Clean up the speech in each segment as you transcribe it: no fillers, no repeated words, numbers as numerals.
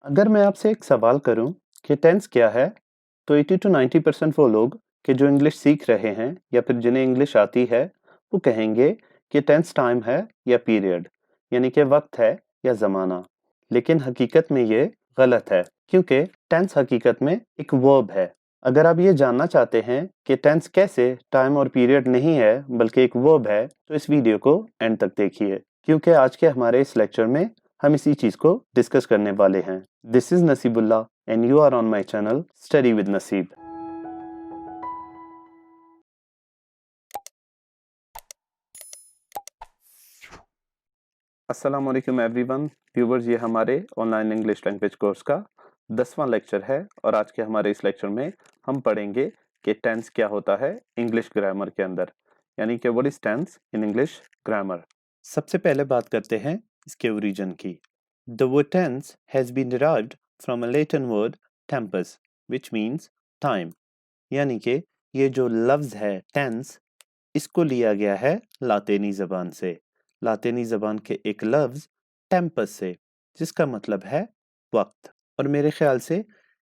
अगर मैं आपसे एक सवाल करूं कि टेंस क्या है, तो 80 टू 90% वो लोग कि जो इंग्लिश सीख रहे हैं या फिर जिन्हें इंग्लिश आती है, वो कहेंगे कि टेंस टाइम है या पीरियड, यानी कि वक्त है या ज़माना। लेकिन हकीकत में ये गलत है, क्योंकि टेंस हकीकत में एक वर्ब है। अगर आप ये जानना चाहते हैं कि टेंस कैसे टाइम और पीरियड नहीं है बल्कि एक वर्ब है, तो इस वीडियो को एंड तक देखिए, क्योंकि आज के हमारे इस लेक्चर में हम इसी चीज को डिस्कस करने वाले हैं। This is Nasibullah and you are on my channel study with Naseeb. अस्सलाम वालेकुम एवरीवन व्यूवर्स, ये हमारे ऑनलाइन इंग्लिश लैंग्वेज कोर्स का 10वां लेक्चर है और आज के हमारे इस लेक्चर में हम पढ़ेंगे कि टेंस क्या होता है इंग्लिश ग्रामर के अंदर, यानी कि what is tense in English grammar. सबसे पहले बात करते हैं इसके ओरिजिन की। The word tense has been derived from a Latin word tempus which means time, यानी कि ये जो लफ्ज है टेंस, इसको लिया गया है लातीनी ज़बान से, लातीनी ज़बान के एक लफ्ज़ टेम्पस से, जिसका मतलब है वक्त। और मेरे ख्याल से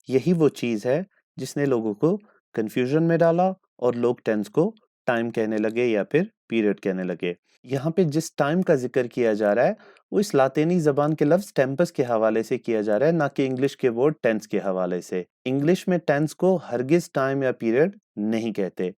यही वो चीज़ है जिसने लोगों को कंफ्यूजन में डाला और लोग टेंस को टाइम कहने लगे या फिर पीरियड कहने लगे। यहाँ पे जिस टाइम का जिक्र किया जा रहा है वो इस लातीनी ज़बान के लफ्ज़ टेम्पस के हवाले से किया जा रहा है, ना कि इंग्लिश के वर्ड टेंस के हवाले से। इंग्लिश में टेंस को हरगिज़ टाइम या पीरियड नहीं कहते।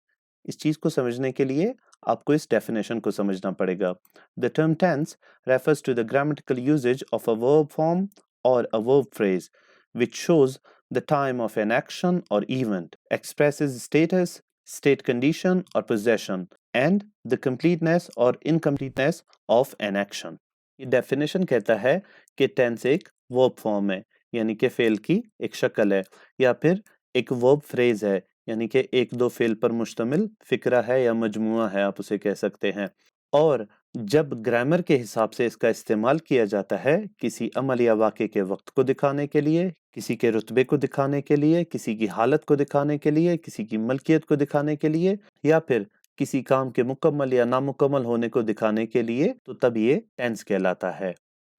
इस चीज़ को समझने के लिए आपको इस डेफिनेशन को समझना पड़ेगा। The term tense refers to the grammatical usage of a verb form or a verb phrase which shows the time of an action or event, expresses status, state condition or possession, and the completeness or incompleteness of an action. ये definition कहता है कि tense एक verb form है, यानी कि fail की एक शक्ल है, या फिर एक वर्ब फ्रेज है, यानी कि एक दो फेल पर मुश्तमिल फिक्रा है या मजमुआ है, आप उसे कह सकते हैं। और जब ग्रामर के हिसाब से इसका इस्तेमाल किया जाता है किसी अमल या वाक़े के वक्त को दिखाने के लिए, किसी के रुतबे को दिखाने के लिए, किसी की हालत को दिखाने के लिए, किसी की मलकियत को दिखाने के लिए, या फिर किसी काम के मुकम्मल या नामुकम्मल होने को दिखाने के लिए, तो तब ये टेंस कहलाता है।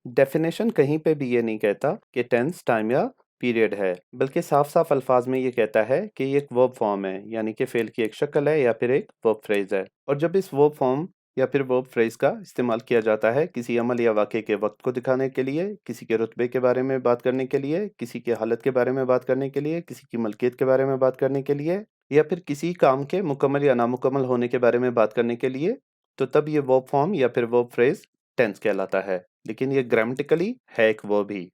डेफिनेशन कहीं पे भी ये नहीं कहता कि टेंस टाइम या पीरियड है, बल्कि साफ-साफ अल्फाज में ये कहता है कि ये एक वर्ब फॉर्म है, यानी कि फेल की एक शक्ल है या फिर एक वर्ब फ्रेज है। और जब इस वर्ब फॉर्म या फिर वर्ब फ्रेज का इस्तेमाल किया जाता है किसी अमल या वाक़े के वक्त को दिखाने के लिए, किसी के रुतबे के बारे में बात करने के लिए, किसी की हालत के बारे में बात करने के लिए, किसी की मलकियत के बारे में बात करने के लिए, या फिर किसी काम के मुकम्मल या नामुकम्मल होने के बारे में बात करने के लिए, तो तब ये वर्ब फॉर्म या फिर वर्ब फ्रेज टेंस कहलाता है। लेकिन ये ग्रामेटिकली है एक वर्ब ही।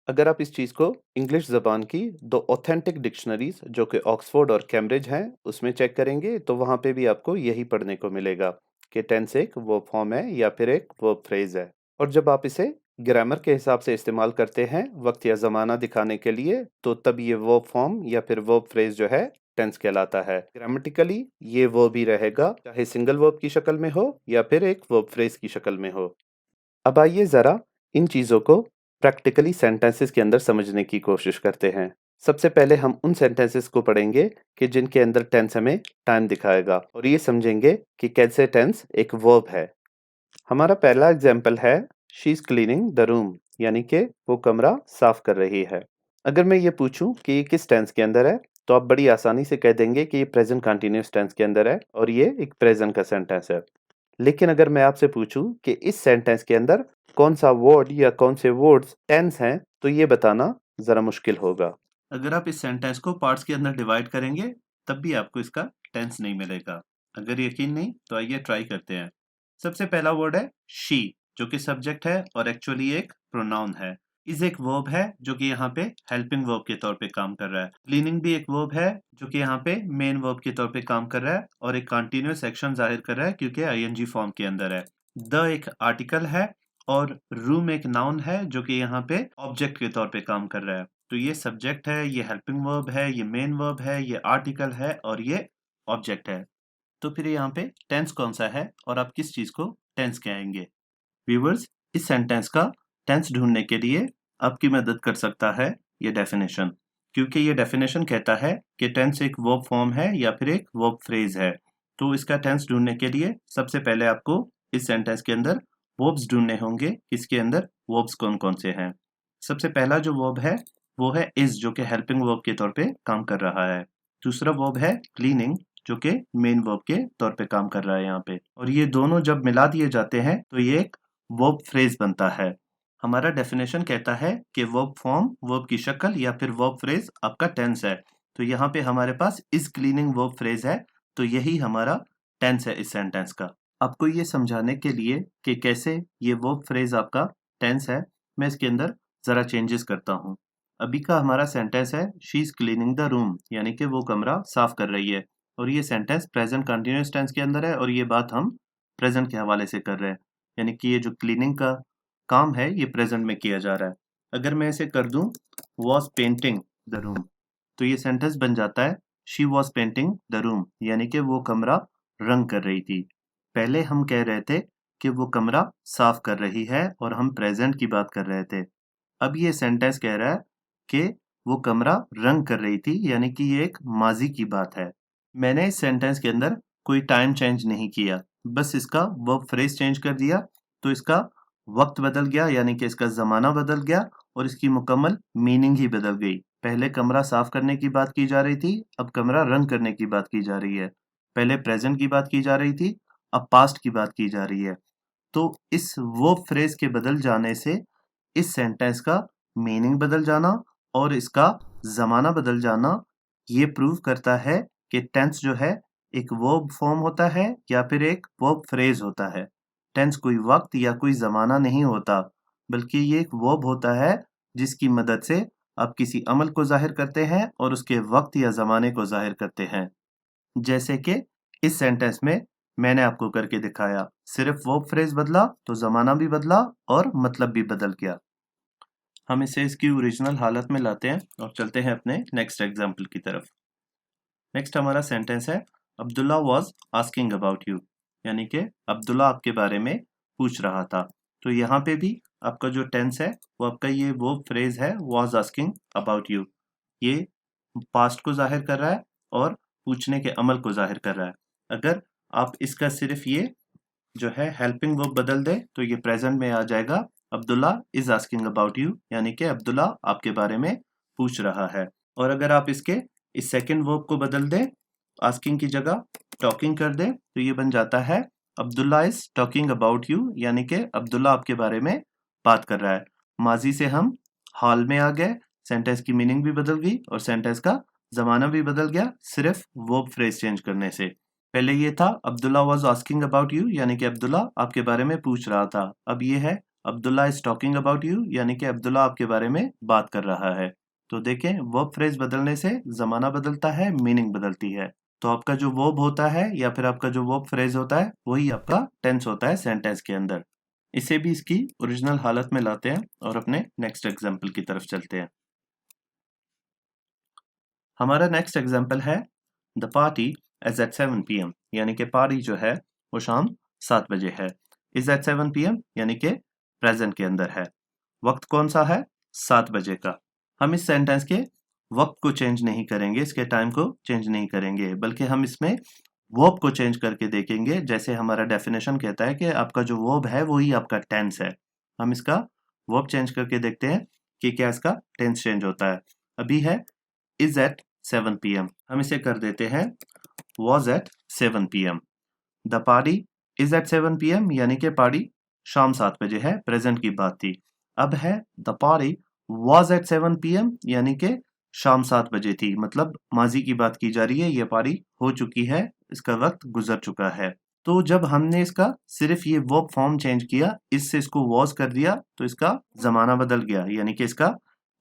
अगर आप इस चीज़ को इंग्लिश ज़बान की दो ऑथेंटिक डिक्शनरीज जो कि ऑक्सफोर्ड और कैम्ब्रिज हैं उसमें चेक करेंगे, तो वहाँ पे भी आपको यही पढ़ने को मिलेगा कि टेंस एक वर्ब फॉर्म है या फिर एक वर्ब फ्रेज है। और जब आप इसे ग्रामर के हिसाब से इस्तेमाल करते हैं वक्त या ज़माना दिखाने के लिए, तो तब ये वर्ब फॉर्म या फिर वर्ब फ्रेज जो है टेंस कहलाता है। ग्रामेटिकली ये वर्ब ही रहेगा, चाहे सिंगल वर्ब की शक्ल में हो या फिर एक वर्ब फ्रेज की शक्ल में हो। अब आइए ज़रा इन चीज़ों को प्रैक्टिकली सेंटेंसेस के अंदर समझने की कोशिश करते हैं। सबसे पहले हम उन सेंटेंसेस को पढ़ेंगे कि जिनके अंदर टेंस हमें टाइम दिखाएगा और ये समझेंगे कि कैसे टेंस एक वर्ब है। हमारा पहला एग्जाम्पल है she is cleaning the room, यानी कि वो कमरा साफ कर रही है। अगर मैं ये पूछूं कि ये किस टेंस के अंदर है, तो आप बड़ी आसानी से कह देंगे कि ये प्रेजेंट कंटिन्यूअस टेंस के अंदर है और ये एक प्रेजेंट का सेंटेंस है। लेकिन अगर मैं आपसे पूछूं कि इस सेंटेंस के अंदर कौन सा वर्ड या कौन से वर्ड्स टेंस हैं, तो ये बताना ज़रा मुश्किल होगा। अगर आप इस सेंटेंस को पार्ट्स के अंदर डिवाइड करेंगे, तब भी आपको इसका टेंस नहीं मिलेगा। अगर यकीन नहीं तो आइए ट्राई करते हैं। सबसे पहला वर्ड है शी, जो कि सब्जेक्ट है और एक्चुअली एक प्रोनाउन है। इज एक वर्ब है जो कि यहाँ पे हेल्पिंग वर्ब के तौर पे काम कर रहा है। क्लीनिंग भी एक वर्ब है जो कि यहाँ पे मेन वर्ब के तौर पे काम कर रहा है और एक कंटिन्यूअस एक्शन जाहिर कर रहा है क्योंकि आईएनजी फॉर्म के अंदर है। द एक आर्टिकल है और रूम एक नाउन है जो कि यहाँ पे ऑब्जेक्ट के तौर पे काम कर रहा है। तो ये सब्जेक्ट है, ये हेल्पिंग वर्ब है, ये मेन वर्ब है, ये आर्टिकल है और ये ऑब्जेक्ट है। तो फिर यहाँ पे टेंस कौन सा है और आप किस चीज को टेंस कहेंगे? व्यूवर्स, इस सेंटेंस का टेंस ढूंढने के लिए आपकी मदद कर सकता है ये डेफिनेशन, क्योंकि ये डेफिनेशन कहता है कि टेंस एक वर्ब फॉर्म है या फिर एक वर्ब फ्रेज है। तो इसका टेंस ढूंढने के लिए सबसे पहले आपको इस सेंटेंस के अंदर वर्ब्स ढूंढने होंगे, इसके अंदर वर्ब्स कौन कौन से हैं। सबसे पहला जो वर्ब है वो है इज, जो कि हेल्पिंग वर्ब के तौर पे काम कर रहा है। दूसरा वर्ब है क्लीनिंग, जो कि मेन वर्ब के तौर पे काम कर रहा है यहाँ पे। और ये दोनों जब मिला दिए जाते हैं तो ये एक वर्ब फ्रेज बनता है। हमारा डेफिनेशन कहता है कि वर्ब फॉर्म, वर्ब की शक्ल या फिर वर्ब फ्रेज आपका टेंस है। तो यहाँ पे हमारे पास इज क्लीनिंग वर्ब फ्रेज है, तो यही हमारा टेंस है इस सेंटेंस का। आपको ये समझाने के लिए कि कैसे ये वर्ब फ्रेज आपका टेंस है, मैं इसके अंदर जरा चेंजेस करता हूँ। अभी का हमारा सेंटेंस है she is cleaning the room, यानी कि वो कमरा साफ कर रही है। और ये सेंटेंस प्रेजेंट कंटिन्यूअस टेंस के अंदर है और ये बात हम प्रेजेंट के हवाले से कर रहे हैं, यानी कि ये जो क्लीनिंग का काम है ये प्रेजेंट में किया जा रहा है। अगर मैं इसे कर दूं वॉज पेंटिंग द रूम, तो ये सेंटेंस बन जाता है she was painting the room, यानी कि वो कमरा रंग कर रही थी। पहले हम कह रहे थे कि वो कमरा साफ कर रही है और हम प्रेजेंट की बात कर रहे थे। अब ये सेंटेंस कह रहा है कि वो कमरा रंग कर रही थी, यानी कि ये एक माजी की बात है। मैंने इस सेंटेंस के अंदर कोई टाइम चेंज नहीं किया, बस इसका वर्ब फ्रेज चेंज कर दिया, तो इसका वक्त बदल गया, यानी कि इसका ज़माना बदल गया और इसकी मुकम्मल मीनिंग ही बदल गई। पहले कमरा साफ करने की बात की जा रही थी, अब कमरा रंग करने की बात की जा रही है। पहले प्रेजेंट की बात की जा रही थी, अब पास्ट की बात की जा रही है। तो इस वर्ब फ्रेज के बदल जाने से इस सेंटेंस का मीनिंग बदल जाना और इसका ज़माना बदल जाना ये प्रूव करता है कि टेंस जो है एक वर्ब फॉर्म होता है या फिर एक वर्ब फ्रेज होता है। टेंस कोई वक्त या कोई ज़माना नहीं होता, बल्कि ये एक वर्ब होता है जिसकी मदद से आप किसी अमल को ज़ाहिर करते हैं और उसके वक्त या ज़माने को ज़ाहिर करते हैं। जैसे कि इस सेंटेंस में मैंने आपको करके दिखाया, सिर्फ वर्ब फ्रेज बदला तो ज़माना भी बदला और मतलब भी बदल गया। हम इसे इसकी ओरिजिनल हालत में लाते हैं और चलते हैं अपने नेक्स्ट एग्जाम्पल की तरफ। नेक्स्ट हमारा सेंटेंस है Abdullah was asking about you, यानी कि अब्दुल्ला आपके बारे में पूछ रहा था। तो यहाँ पे भी आपका जो टेंस है वो आपका ये वर्ब फ्रेज है वॉज आस्किंग अबाउट यू, ये पास्ट को जाहिर कर रहा है और पूछने के अमल को जाहिर कर रहा है। अगर आप इसका सिर्फ ये जो है हेल्पिंग वर्ब बदल दे तो ये प्रेजेंट में आ जाएगा Abdullah is asking about you, यानी कि अब्दुल्ला आपके बारे में पूछ रहा है। और अगर आप इसके इस सेकंड वर्ब को बदल दें, आस्किंग की जगह टॉकिंग कर दें, तो ये बन जाता है Abdullah is talking about you, यानी कि अब्दुल्ला आपके बारे में बात कर रहा है। माजी से हम हाल में आ गए, सेंटेंस की मीनिंग भी बदल गई और सेंटेंस का जमाना भी बदल गया सिर्फ वर्ब फ्रेज चेंज करने से। पहले ये था Abdullah was asking about you, यानी कि अब्दुल्ला आपके बारे में पूछ रहा था। अब ये है Abdullah is talking about you, यानी कि अब्दुल्ला आपके बारे में बात कर रहा है। तो देखें वर्ब फ्रेज बदलने से जमाना बदलता है, मीनिंग बदलती है। तो आपका जो वर्ब होता है या फिर आपका जो वर्ब फ्रेज होता है वही आपका टेंस होता है सेंटेंस के अंदर। इसे भी इसकी ओरिजिनल हालत में लाते हैं और अपने नेक्स्ट एग्जाम्पल की तरफ चलते हैं। हमारा नेक्स्ट एग्जाम्पल है the party is at 7 PM, यानी कि पार्टी जो है वो शाम 7 बजे है। इज एट 7 PM यानी कि प्रेजेंट के अंदर है। वक्त कौन सा है? 7 बजे का। हम इस सेंटेंस के वक्त को चेंज नहीं करेंगे, इसके टाइम को चेंज नहीं करेंगे, बल्कि हम इसमें वर्ब को चेंज करके देखेंगे। जैसे हमारा डेफिनेशन कहता है कि आपका जो वर्ब है वही आपका टेंस है। हम इसका वर्ब चेंज करके देखते हैं कि क्या इसका टेंस चेंज होता है। अभी है इज एट 7 PM, हम इसे कर देते हैं was at 7 PM। The party is at 7 PM यानी कि पार्टी शाम 7 बजे है, प्रेजेंट की बात थी। अब है the party was at 7 PM यानी कि शाम 7 बजे थी, मतलब माजी की बात की जा रही है, ये पार्टी हो चुकी है, इसका वक्त गुजर चुका है। तो जब हमने इसका सिर्फ ये वर्ब फॉर्म चेंज किया, इससे इसको was कर दिया, तो इसका जमाना बदल गया, यानी कि इसका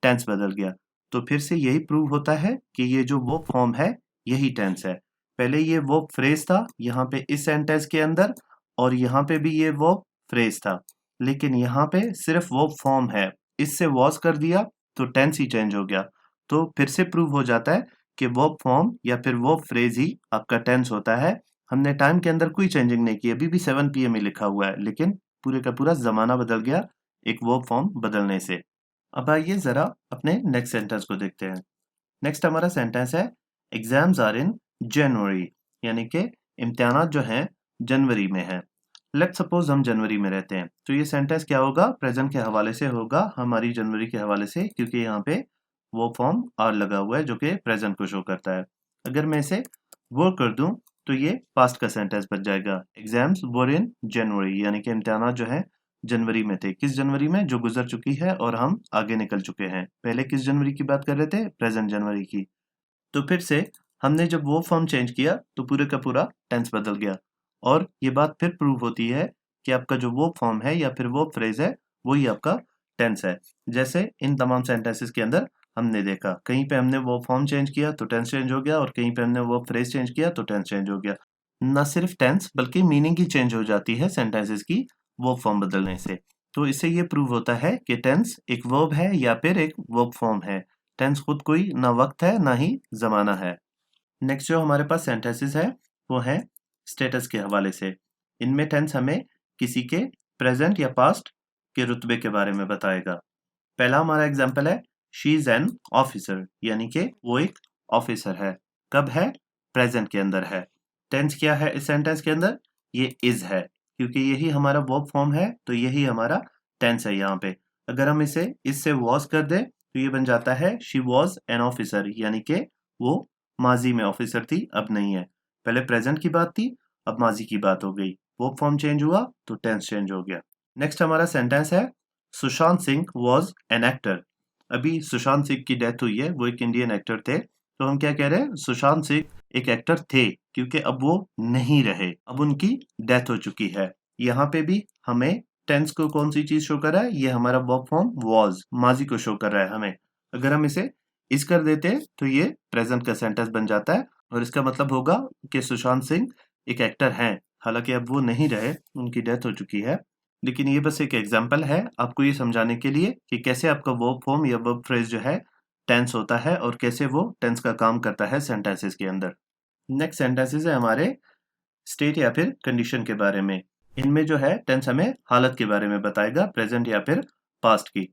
टेंस बदल गया। तो फिर से यही प्रूव होता है कि ये जो वर्ब फॉर्म है यही टेंस है। पहले ये वर्ब फ्रेज था यहाँ पे इस सेंटेंस के अंदर, और यहाँ पे भी ये वर्ब फ्रेज था, लेकिन यहाँ पे सिर्फ वर्ब फॉर्म है, इससे वॉज कर दिया तो टेंस ही चेंज हो गया। तो फिर से प्रूव हो जाता है कि वर्ब फॉर्म या फिर वर्ब फ्रेज ही आपका टेंस होता है। हमने टाइम के अंदर कोई चेंजिंग नहीं की, अभी भी 7 PM ही लिखा हुआ है, लेकिन पूरे का पूरा जमाना बदल गया एक वर्ब फॉर्म बदलने से। अब आइए जरा अपने नेक्स्ट सेंटेंस को देखते हैं। नेक्स्ट हमारा सेंटेंस है एग्जाम्स आर इन जनवरी, यानी कि इम्तिहानात जो हैं जनवरी में हैं। लेट्स सपोज हम जनवरी में रहते हैं, तो ये सेंटेंस क्या होगा? प्रेजेंट के हवाले से होगा, हमारी जनवरी के हवाले से, क्योंकि यहाँ पे वो फॉर्म आर लगा हुआ है जो कि प्रेजेंट को शो करता है। अगर मैं इसे वो कर दूं तो ये पास्ट का सेंटेंस बन जाएगा। एग्जाम्स वर इन जनवरी, यानी कि इम्तिहानात जो है जनवरी में थे। किस जनवरी में? जो गुजर चुकी है और हम आगे निकल चुके हैं। पहले किस जनवरी की बात कर रहे थे? प्रेजेंट जनवरी की। तो फिर से हमने जब वो फॉर्म चेंज किया तो पूरे का पूरा टेंस बदल गया, और ये बात फिर प्रूव होती है कि आपका जो वो फॉर्म है या फिर वो फ्रेज है वही आपका टेंस है। जैसे इन तमाम सेंटेंसेस के अंदर हमने देखा, कहीं पे हमने वो फॉर्म चेंज किया तो टेंस चेंज हो गया, और कहीं पे हमने वो फ्रेज चेंज किया तो टेंस चेंज हो गया। न सिर्फ टेंस बल्कि मीनिंग ही चेंज हो जाती है सेंटेंसेस की वो फॉर्म बदलने से। तो इससे ये प्रूव होता है कि टेंस एक वर्ब है या फिर एक वर्ब फॉर्म है। टेंस खुद कोई ना वक्त है ना ही ज़माना है। नेक्स्ट जो हमारे पास सेंटेंसेस है वो है स्टेटस के हवाले से। इनमें टेंस हमें किसी के प्रेजेंट या पास्ट के रुतबे के बारे में बताएगा। पहला हमारा एग्जाम्पल है शी इज एन ऑफिसर, यानी कि वो एक ऑफिसर है। कब है? प्रेजेंट के अंदर है। टेंस क्या है इस सेंटेंस के अंदर? ये इज है, क्योंकि यही हमारा वर्ब फॉर्म है तो यही हमारा टेंस है यहाँ पे। अगर हम इसे इससे वॉज कर दें तो ये बन जाता है शी वॉज एन ऑफिसर, यानी कि वो माजी में ऑफिसर थी, अब नहीं है। पहले प्रेजेंट की बात थी, अब माजी की बात हो गई। वर्ब फॉर्म चेंज हुआ तो टेंस चेंज हो गया। नेक्स्ट हमारा सेंटेंस है Sushant Singh was an actor. अभी सुशांत सिंह की डेथ हुई है, वो एक इंडियन एक्टर थे। तो हम क्या कह रहे हैं? सुशांत सिंह एक एक्टर थे, क्योंकि अब वो नहीं रहे, अब उनकी डेथ हो चुकी है। यहाँ पे भी हमें टेंस को कौन सी चीज शो कर रहा है? ये हमारा वर्ब फॉर्म वॉज माजी को शो कर रहा है हमें। अगर हम इसे इस कर देते हैं तो ये प्रेजेंट का सेंटेंस बन जाता है, और इसका मतलब होगा कि सुशांत सिंह एक एक्टर हैं। हालांकि अब वो नहीं रहे, उनकी डेथ हो चुकी है। लेकिन ये बस एक एग्जाम्पल है आपको ये समझाने के लिए कि कैसे आपका वर्ब फॉर्म या वर्ब फ्रेज जो है टेंस होता है, और कैसे वो टेंस का काम करता है सेंटेंसेस के अंदर। नेक्स्ट सेंटेंसेस है हमारे स्टेट या फिर कंडीशन के बारे में। इनमें जो है टेंस हमें हालत के बारे में बताएगा, प्रेजेंट या फिर पास्ट की।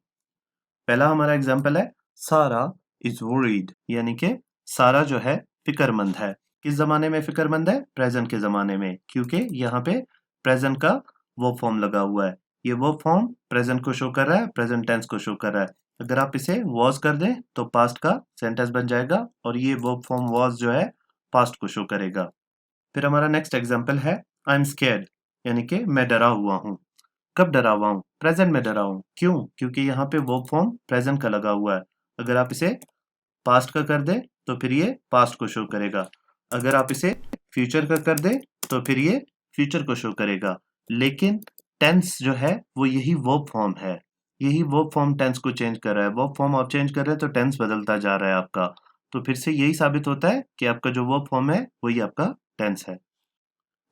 पहला हमारा एग्जाम्पल है सारा इज वरीड, यानी कि सारा जो है फिक्रमंद है। किस जमाने में फिक्रमंद है? प्रेजेंट के जमाने में, क्योंकि यहाँ पे प्रेजेंट का वर्ब फॉर्म लगा हुआ है। ये वर्ब फॉर्म प्रेजेंट को शो कर रहा है, प्रेजेंट टेंस को शो कर रहा है। अगर आप इसे वॉज कर दें तो पास्ट का सेंटेंस बन जाएगा, और ये वर्ब फॉर्म वॉज जो है पास्ट को शो करेगा। फिर हमारा नेक्स्ट एग्जाम्पल है आई एम स्कैर्ड, यानी कि मैं डरा हुआ हूँ। कब डरा हुआ हूँ? प्रेजेंट में डरा हूँ। क्यों? क्योंकि यहाँ पे वर्ब फॉर्म प्रेजेंट का लगा हुआ है। अगर आप इसे पास्ट का कर दें तो फिर ये पास्ट को शो करेगा। अगर आप इसे फ्यूचर का कर दें तो फिर ये फ्यूचर को शो करेगा। लेकिन टेंस जो है वो यही वर्ब फॉर्म है, यही वर्ब फॉर्म टेंस को चेंज कर रहा है। वर्ब फॉर्म आप चेंज कर रहे हैं तो टेंस बदलता जा रहा है आपका। तो फिर से यही साबित होता है कि आपका जो वर्ब फॉर्म है वही आपका टेंस है।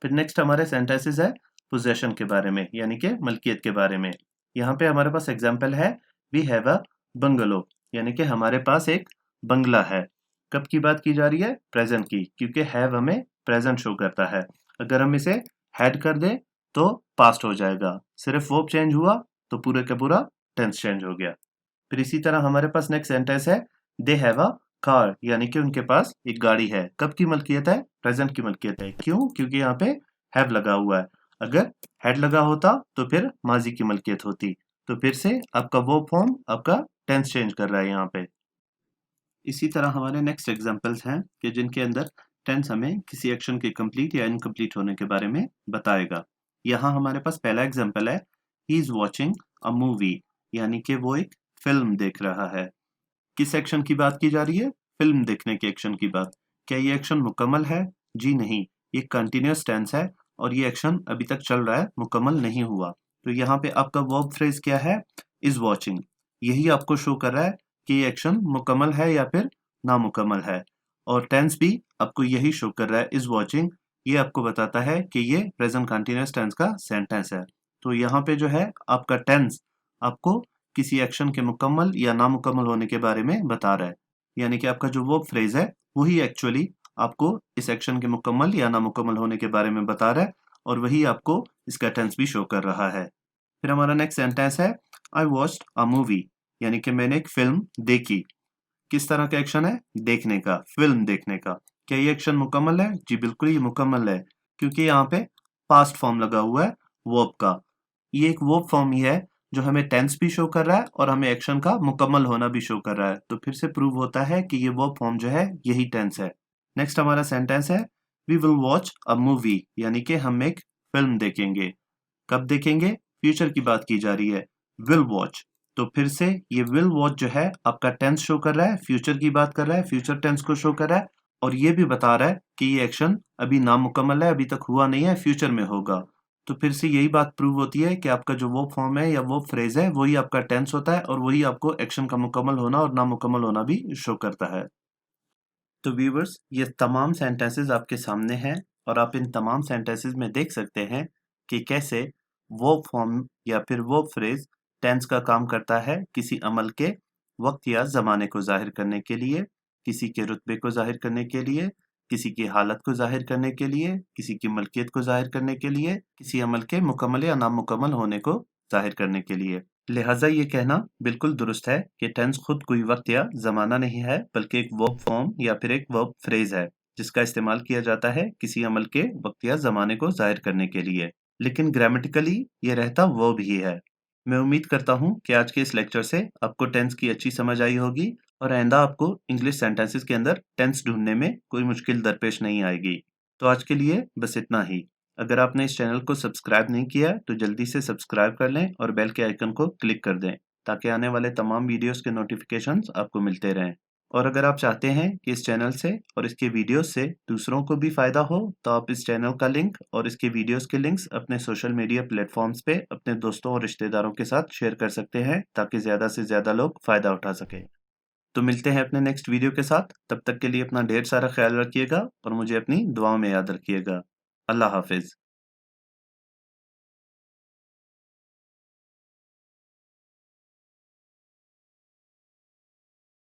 फिर नेक्स्ट हमारे सेंटेंसेस है पोजेशन के बारे में, यानी कि मलकियत के बारे में। यहाँ पे हमारे पास एग्जाम्पल है वी हैव अ बंगलो, यानी कि हमारे पास एक बंगला है। कब की बात की जा रही है? प्रेजेंट की, क्योंकि हैव हमें प्रेजेंट शो करता है। अगर हम इसे हैड कर दें तो पास्ट हो जाएगा। सिर्फ वर्ब चेंज हुआ तो पूरे का पूरा टेंस चेंज हो गया। फिर इसी तरह हमारे पास नेक्स्ट सेंटेंस है दे हैव अ कार, यानी कि उनके पास एक गाड़ी है। कब की मलकियत है? प्रेजेंट की मलकियत है। क्यों? क्योंकि यहाँ पे हैव लगा हुआ है। अगर हैड लगा होता तो फिर माजी की मलकियत होती। तो फिर से आपका वो फॉर्म आपका टेंस चेंज कर रहा है यहाँ पे। इसी तरह हमारे नेक्स्ट एग्जांपल्स हैं कि जिनके अंदर टेंस हमें किसी एक्शन के कंप्लीट या इनकम्प्लीट होने के बारे में बताएगा। यहाँ हमारे पास पहला एग्जांपल है he is watching a movie, यानी कि वो एक फिल्म देख रहा है। किस एक्शन की बात की जा रही है? फिल्म देखने के एक्शन की बात। क्या ये एक्शन मुकम्मल है? जी नहीं, ये कंटिन्यूअस टेंस है और ये एक्शन अभी तक चल रहा है, मुकम्मल नहीं हुआ। तो यहाँ पे आपका वर्ब फ्रेज क्या है? Is watching. यही आपको शो कर रहा है कि ये एक्शन मुकम्मल है या फिर नामुकम्मल है, और टेंस भी आपको यही शो कर रहा है, इज वॉचिंग। ये आपको बताता है कि ये प्रेजेंट कंटिन्यूअस टेंस का सेंटेंस है। तो यहाँ पे जो है आपका टेंस आपको किसी एक्शन के मुकम्मल या नामुकम्मल होने के बारे में बता रहा है। यानी कि आपका जो वर्ब फ्रेज है वही एक्चुअली आपको इस एक्शन के मुकम्मल या नामुकम्मल होने के बारे में बता रहा है, और वही आपको इसका टेंस भी शो कर रहा है। फिर हमारा नेक्स्ट सेंटेंस है आई वॉच्ड अ मूवी, यानी कि मैंने एक फिल्म देखी। किस तरह का एक्शन है? देखने का, फिल्म देखने का। क्या ये एक्शन मुकम्मल है? जी बिल्कुल ये मुकम्मल है, क्योंकि यहाँ पे पास्ट फॉर्म लगा हुआ है वर्ब का। ये एक वर्ब फॉर्म ही है जो हमें टेंस भी शो कर रहा है और हमें एक्शन का मुकम्मल होना भी शो कर रहा है। तो फिर से प्रूव होता है कि ये वर्ब फॉर्म जो है यही टेंस है। नेक्स्ट हमारा सेंटेंस है we will watch a movie, यानी कि हम एक फिल्म देखेंगे। कब देखेंगे? फ्यूचर की बात की जा रही है। विल वॉच, तो फिर से ये विल वॉच जो है आपका टेंस शो कर रहा है, फ्यूचर की बात कर रहा है, फ्यूचर टेंस को शो कर रहा है और ये भी बता रहा है कि ये एक्शन अभी नामुकम्मल है, अभी तक हुआ नहीं है, फ्यूचर में होगा। तो फिर से यही बात प्रूव होती है कि आपका जो वो फॉर्म है या वो फ्रेज है वही आपका टेंस होता है और वही आपको एक्शन का मुकम्मल होना और नामुकम्मल होना भी शो करता है। तो व्यूवर्स, ये तमाम सेंटेंसेस आपके सामने हैं और आप इन तमाम सेंटेंसेस में देख सकते हैं कि कैसे वो फॉर्म या फिर वो फ्रेज टेंस का काम करता है किसी अमल के वक्त या ज़माने को ज़ाहिर करने के लिए, किसी के रुतबे को ज़ाहिर करने के लिए, किसी की हालत को ज़ाहिर करने के लिए, किसी की मलकियत को ज़ाहिर करने के लिए, किसी अमल के मुकम्मल या नामुकम्मल होने को ज़ाहिर करने के लिए। लिहाजा ये कहना बिल्कुल दुरुस्त है कि टेंस खुद कोई वक्त या ज़माना नहीं है, बल्कि एक वर्ब फॉर्म या फिर एक वर्ब फ्रेज है, जिसका इस्तेमाल किया जाता है किसी अमल के वक्त या ज़माने को ज़ाहिर करने के लिए। लेकिन ग्रामेटिकली ये रहता वर्ब ही है। मैं उम्मीद करता हूँ कि आज के इस लेक्चर से आपको टेंस की अच्छी समझ आई होगी और आइंदा आपको इंग्लिश सेंटेंसेस के अंदर टेंस ढूंढने में कोई मुश्किल दरपेश नहीं आएगी। तो आज के लिए बस इतना ही। अगर आपने इस चैनल को सब्सक्राइब नहीं किया तो जल्दी से सब्सक्राइब कर लें और बेल के आइकन को क्लिक कर दें, ताकि आने वाले तमाम वीडियोस के नोटिफिकेशंस आपको मिलते रहें। और अगर आप चाहते हैं कि इस चैनल से और इसके वीडियोस से दूसरों को भी फ़ायदा हो, तो आप इस चैनल का लिंक और इसके वीडियोस के लिंक्स अपने सोशल मीडिया प्लेटफॉर्म्स पे अपने दोस्तों और रिश्तेदारों के साथ शेयर कर सकते हैं, ताकि ज़्यादा से ज़्यादा लोग फ़ायदा उठा सकें। तो मिलते हैं अपने नेक्स्ट वीडियो के साथ। तब तक के लिए अपना ढेर सारा ख्याल रखिएगा और मुझे अपनी दुआओं में याद रखिएगा। अल्लाह हाफ़िज़।